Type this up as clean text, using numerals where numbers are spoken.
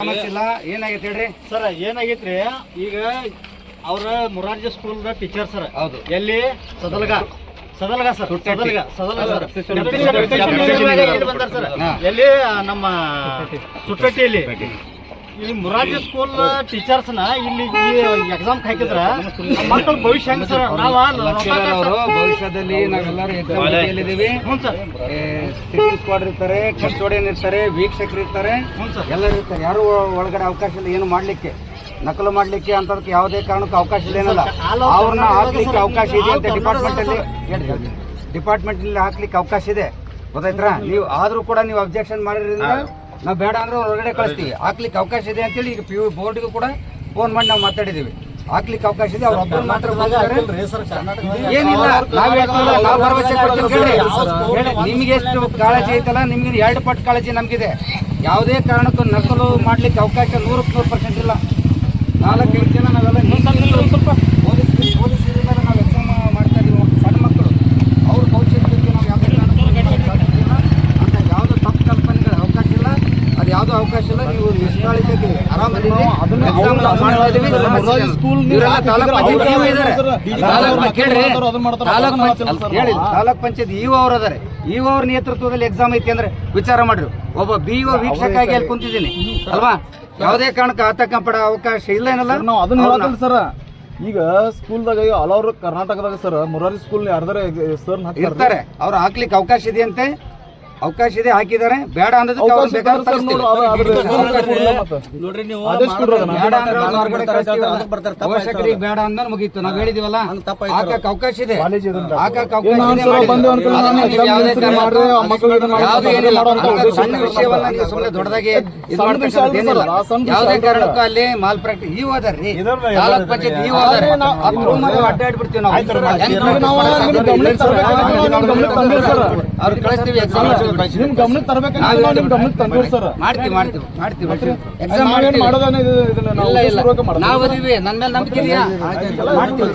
ಸಮಸ್ಯೆ ಇಲ್ಲ. ಏನಾಗೈತೆ ಹೇಳ್ರಿ ಸರ್? ಏನಾಗೈತ್ರಿ ಈಗ ಅವ್ರ ಮುರಾರ್ಜಿ ಸ್ಕೂಲ್ ಟೀಚರ್ ಸರ್. ಹೌದು. ಎಲ್ಲಿ? ಸದಲ್ಗ ಸರ್. ಬಂದಾರ ಸರ್. ಎಲ್ಲಿ? ನಮ್ಮ ಸುಟ್ಟಟ್ಟಿಯಲ್ಲಿ. ಈ ಮುರಾರ್ಜಿ ಸ್ಕೂಲ್ ಟೀಚರ್ಸ್ ನ ಇಲ್ಲಿ ಎಕ್ಸಾಮ್ ಹಾಕಿದ್ರ ಮಕ್ಕಳ ಭವಿಷ್ಯ ಹೆಂಗ್ ಸರ್? ಅವರು ಭವಿಷ್ಯದಲ್ಲಿ ನಾವೆಲ್ಲರೂ ಎಕ್ಸಾಮ್ ಇದೀವಿ. ಸಿಟ್ಟಿಂಗ್ ಸ್ಕ್ವಾಡ್ ಇರ್ತಾರೆ, ಕಸ್ಟೋಡಿಯನ್ ಇರ್ತಾರೆ, ವೀಕ್ಷಕರು ಇರ್ತಾರೆ, ಎಲ್ಲರೂ ಇರ್ತಾರೆ. ಯಾರು ಒಳಗಡೆ ಅವಕಾಶ ಇಲ್ಲ ಏನು ಮಾಡ್ಲಿಕ್ಕೆ, ನಕಲು ಮಾಡ್ಲಿಕ್ಕೆ ಅಂತದಕ್ಕೆ ಯಾವುದೇ ಕಾರಣಕ್ಕೂ ಅವಕಾಶ ಏನಲ್ಲ. ಅವ್ರನ್ನ ಹಾಕ್ಲಿಕ್ಕೆ ಅವಕಾಶ ಇದೆ ಅಂತ ಡಿಪಾರ್ಟ್ಮೆಂಟ್ ಅಲ್ಲಿ ಹಾಕ್ಲಿಕ್ಕೆ ಅವಕಾಶ ಇದೆ, ಗೊತ್ತಾಯ್ತಾ? ನೀವು ಆದ್ರೂ ಕೂಡ ನೀವು ಅಬ್ಜೆಕ್ಷನ್ ಮಾಡಿದ್ರಿಂದ ನಾವು ಬೇಡ ಅಂದ್ರೆ ಹೊರಗಡೆ ಕಳಿಸ್ತೀವಿ. ಹಾಕ್ಲಿಕ್ಕೆ ಅವಕಾಶ ಇದೆ ಅಂತೇಳಿ ಈಗ PU ಬೋರ್ಡ್ಗೂ ಕೂಡ ಫೋನ್ ಮಾಡಿ ನಾವು ಮಾತಾಡಿದೀವಿ. ಹಾಕ್ಲಿಕ್ಕೆ ಅವಕಾಶ ಇದೆ. ಅವ್ರ ಒಬ್ಬರು ಮಾತ್ರ ಏನಿಲ್ಲ, ನಾವು ಭರವಸೆ ಕೊಡ್ತೀವಿ. ನಿಮ್ಗೆ ಎಷ್ಟು ಕಾಳಜಿ ಐತಲ್ಲ, ನಿಮ್ಗೆ 2 ಪಟ್ಟು ಕಾಳಜಿ ನಮ್ಗಿದೆ. ಯಾವುದೇ ಕಾರಣಕ್ಕೂ ನಕಲು ಮಾಡ್ಲಿಕ್ಕೆ ಅವಕಾಶ 100% ಇಲ್ಲ. 4-5 ಜನ ನಾವೆಲ್ಲ ಸ್ವಲ್ಪ ಪೊಲೀಸರಿಂದ ನಾವು ಎಕ್ಸಾಮ್ ಮಾಡ್ತಾ ಇದೀವಿ. ಸಣ್ಣ ಮಕ್ಕಳು ಅವ್ರ ಭವಿಷ್ಯಕ್ಕೆ ನಾವು ಯಾವುದೇ ಕಾರಣಕ್ಕೂ ಅಂತ ಯಾವುದೋ ತಪ್ಪು ಕಲ್ಪನೆಗಳ ಅವಕಾಶ ಇಲ್ಲ. ಅದು ಯಾವುದೋ ಅವಕಾಶ ಇಲ್ಲ. ನೀವು ನಿಷ್ಕಾಳಜಿಯಾಗಿ ಆರಾಮದಿರಿ. ತಾಲೂಕ್ ಪಂಚಾಯತ್ ಇಒ ಅವರು ಅದಾರೆ. ಇಒ ಅವ್ರ ನೇತೃತ್ವದಲ್ಲಿ ಎಕ್ಸಾಮ್ ಐತಿ ಅಂದ್ರೆ ವಿಚಾರ ಮಾಡ್ರಿ. ಒಬ್ಬ BO ವೀಕ್ಷಕ ಆಗಿ ಅಲ್ಲಿ ಕುಂತಿದ್ದೀನಿ ಅಲ್ವಾ? ಯಾವುದೇ ಕಾರಣಕ್ಕೆ ಆತಂಕ ಪಡೋ ಅವಕಾಶ ಇಲ್ಲ ಏನಲ್ಲ. ನಾವು ಅದನ್ನ ಹೇಳತ್ತಲ್ಲ ಸರ್. ಈಗ ಸ್ಕೂಲ್ದಾಗ ಹಲವರು ಕರ್ನಾಟಕದಾಗ ಸರ್ ಮುರಾರ್ಜಿ ಸ್ಕೂಲ್ ಯಾರ್ದಾರೆ ಸರ್ ಇರ್ತಾರೆ. ಅವ್ರು ಹಾಕ್ಲಿಕ್ಕೆ ಅವಕಾಶ ಇದೆ ಅಂತೆ, ಅವಕಾಶ ಇದೆ, ಹಾಕಿದ್ದಾರೆ. ಬೇಡ ಅನ್ನೋದಕ್ಕೆ ಪೋಷಕರಿಗೆ ಬೇಡ ಅಂದ ಮುಗೀತು. ನಾವ್ ಹೇಳಿದೀವಲ್ಲ, ಹಾಕಕ್ ಅವಕಾಶ ಇದೆ, ಹಾಕಕ್ ಅವಕಾಶ ಸಣ್ಣ ವಿಷಯವನ್ನ ನೀವು ಸುಮ್ಮನೆ ದೊಡ್ಡದಾಗಿ ಇದು ಮಾಡ್ತಕ್ಕಂಥದ್ದೇನಿಲ್ಲ. ಯಾವುದೇ ಕಾರಣಕ್ಕೂ ಅಲ್ಲಿ ಮಾಲ್ ಪ್ರಾಕ್ಟೀಸ್ ಇವು ಅದಾರ್ರಿ, ತಾಲೂಕ್ ಪಂಚಾಯತ್ ಇವು ಅದಾರೆ. ಅಡ್ಡಾಡ್ಬಿಡ್ತೀವಿ ನಾವು. ಅವ್ರು ಕಳಿಸ್ತೀವಿ ಎಕ್ಸಾಮ್ ನಿಮ್ ಗಮನಕ್ಕೆ ತರಬೇಕಂತ ನಿಮ್ ಗಮನಕ್ಕೆ ತಂದಿವ್ರಿ ಸರ್. ಮಾಡ್ತೀವಿ ಎಕ್ಸಾಮ್ ನಾವು ಅದೀವಿ. ನನ್ನ ಮೇಲೆ ನಂಬಿಕೆ ಇದೆಯಾ? ಮಾಡ್ತೀವಿ.